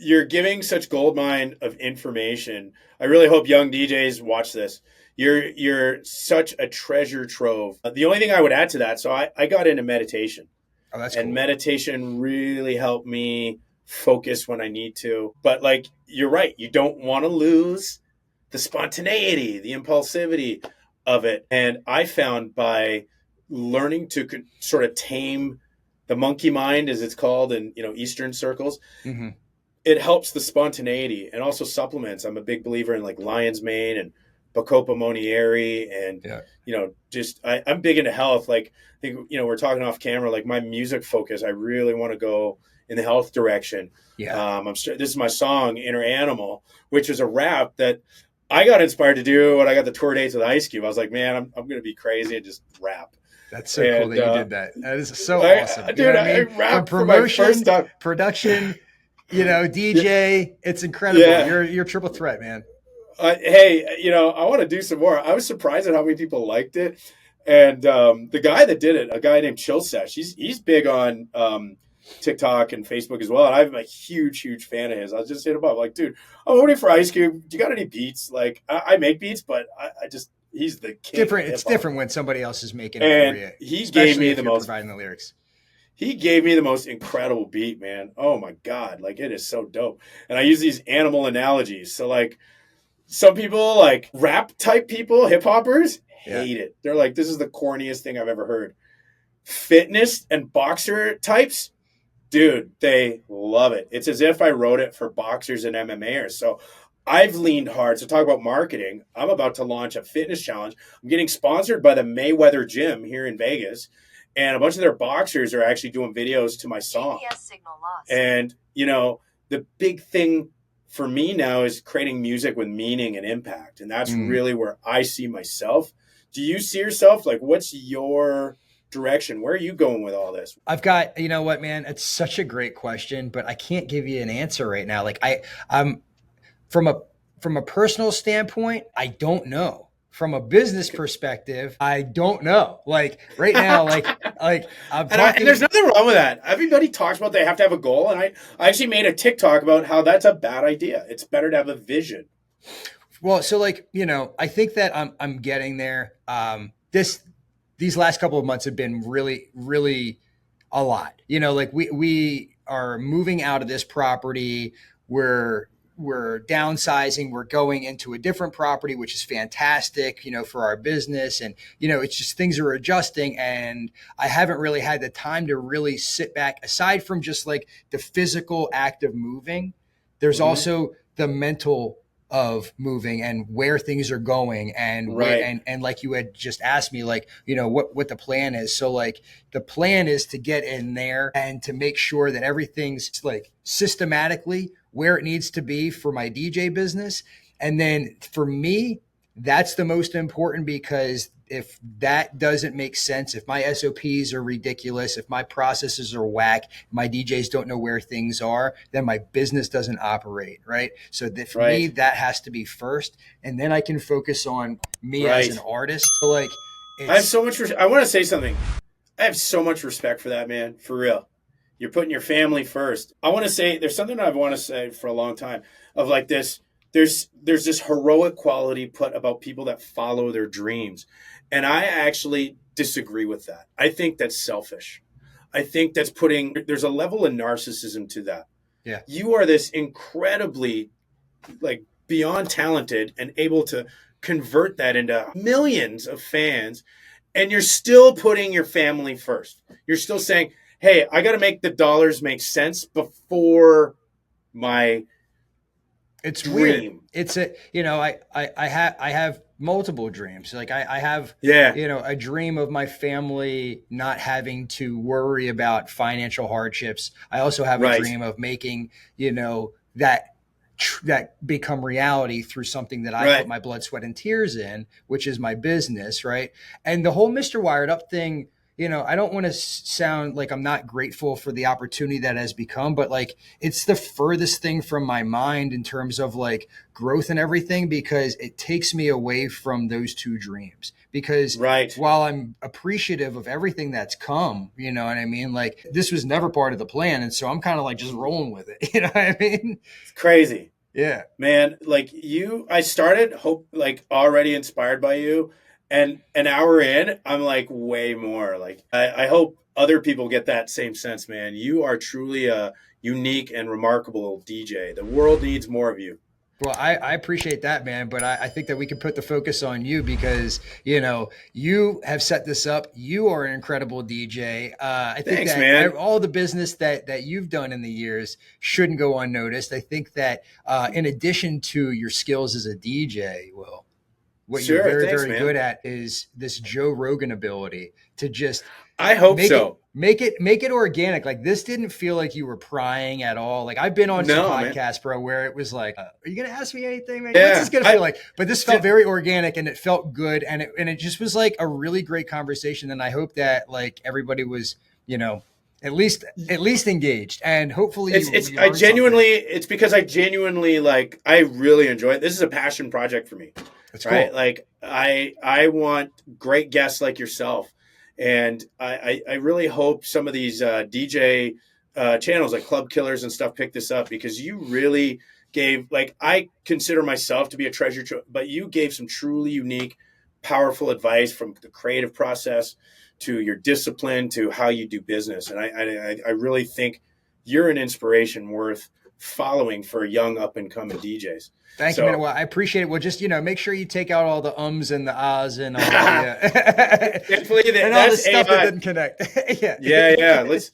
You're giving such goldmine of information. I really hope young DJs watch this. You're such a treasure trove. The only thing I would add to that, so I got into meditation. Oh, that's cool. And meditation really helped me focus when I need to. But like, you're right. You don't want to lose the spontaneity, the impulsivity of it. And I found by learning to sort of tame the monkey mind, as it's called in Eastern circles, it helps the spontaneity and also supplements. I'm a big believer in like lion's mane and Bacopa Monieri and I'm big into health. Like I think we're talking off camera. Like my music focus, I really want to go in the health direction. Yeah. This is my song Inner Animal, which is a rap that I got inspired to do when I got the tour dates with Ice Cube. I was like, man, I'm going to be crazy and just rap. That's so cool that you did that. That is so awesome. Dude, I rap for my first time. Production, DJ, it's incredible. Yeah. You're a triple threat, man. Hey, I want to do some more. I was surprised at how many people liked it. And the guy that did it, a guy named Chill Sesh, he's big on TikTok and Facebook as well. And I'm a huge, huge fan of his. I was just hit him up like, dude, I'm voting for Ice Cube. Do you got any beats? Like, I make beats, but he's the king. It's different when somebody else is making it for you. He gave me the most. Providing the lyrics. he gave me the most incredible beat, man. Oh my God. Like, it is so dope. And I use these animal analogies. So like some people, like rap type people, hip hoppers, hate it. They're like, this is the corniest thing I've ever heard. Fitness and boxer types, dude, they love it. It's as if I wrote it for boxers and MMAers. So I've leaned hard. So talk about marketing. I'm about to launch a fitness challenge. I'm getting sponsored by the Mayweather Gym here in Vegas. And a bunch of their boxers are actually doing videos to my song. GPS signal lost. And, you know, the big thing for me now is creating music with meaning and impact. And that's really where I see myself. Do you see yourself? Like, what's your direction? Where are you going with all this? I've got, you know what, man, it's such a great question, but I can't give you an answer right now. Like I'm from a personal standpoint, I don't know. From a business perspective, I don't know. Like right now, like I'm talking. And there's nothing wrong with that. Everybody talks about they have to have a goal, and I actually made a TikTok about how that's a bad idea. It's better to have a vision. Well, so like, you know, I think that I'm getting there. These last couple of months have been really, really a lot. You know, like we are moving out of this property. We're downsizing. We're going into a different property, which is fantastic, you know, for our business. And, you know, it's just things are adjusting. And I haven't really had the time to really sit back aside from just like the physical act of moving. There's also the mental of moving and where things are going and and like you had just asked me, like, you know, what the plan is. So like the plan is to get in there and to make sure that everything's like systematically where it needs to be for my DJ business. And then for me, that's the most important, because if that doesn't make sense, if my SOPs are ridiculous, if my processes are whack, my DJs don't know where things are, then my business doesn't operate, right? So that for me, that has to be first. And then I can focus on me as an artist. So like, I have so much, I want to say something. I have so much respect for that, man, for real. You're putting your family first. I want to say, there's something I want to say for a long time of like this, there's this heroic quality put about people that follow their dreams. And I actually disagree with that. I think that's selfish. I think that's there's a level of narcissism to that. Yeah. You are this incredibly like beyond talented and able to convert that into millions of fans. And you're still putting your family first. You're still saying, hey, I got to make the dollars make sense before my it's dream. Weird. It's a, you know, I have multiple dreams. Like I have, you know, a dream of my family not having to worry about financial hardships. I also have a dream of making, you know, that become reality through something that I put my blood, sweat, and tears in, which is my business. Right. And the whole Mr. Wiredup thing, you know, I don't want to sound like I'm not grateful for the opportunity that has become, but like it's the furthest thing from my mind in terms of like growth and everything, because it takes me away from those two dreams. Because while I'm appreciative of everything that's come, you know what I mean? Like this was never part of the plan. And so I'm kind of like just rolling with it. You know what I mean? It's crazy. Yeah, man. Like I started like already inspired by you. And an hour in, I'm like way more. Like I hope other people get that same sense, man. You are truly a unique and remarkable DJ. The world needs more of you. Well, I appreciate that, man. But I think that we can put the focus on you because, you know, you have set this up. You are an incredible DJ. I think that man. All the business that you've done in the years shouldn't go unnoticed. I think that in addition to your skills as a DJ, Will, what you're very good at is this Joe Rogan ability to just make it organic. Like this didn't feel like you were prying at all. Like I've been on some podcasts, bro, where it was like, are you gonna ask me anything, man? What's this gonna feel like? But this felt very organic and it felt good, and it just was like a really great conversation. And I hope that like everybody was, you know, at least engaged, and hopefully it's because I genuinely like, I really enjoy it. This is a passion project for me. That's right. Cool. Like I want great guests like yourself. And I really hope some of these DJ channels like Club Killers and stuff pick this up, because you really gave, like, I consider myself to be a treasure, but you gave some truly unique powerful advice from the creative process to your discipline to how you do business. And I really think you're an inspiration worth following for young up and coming DJs. Thank you, man. Well, I appreciate it. Well, just, make sure you take out all the ums and the ahs and all the, Thankfully, and all the stuff that didn't connect. Yeah. Let's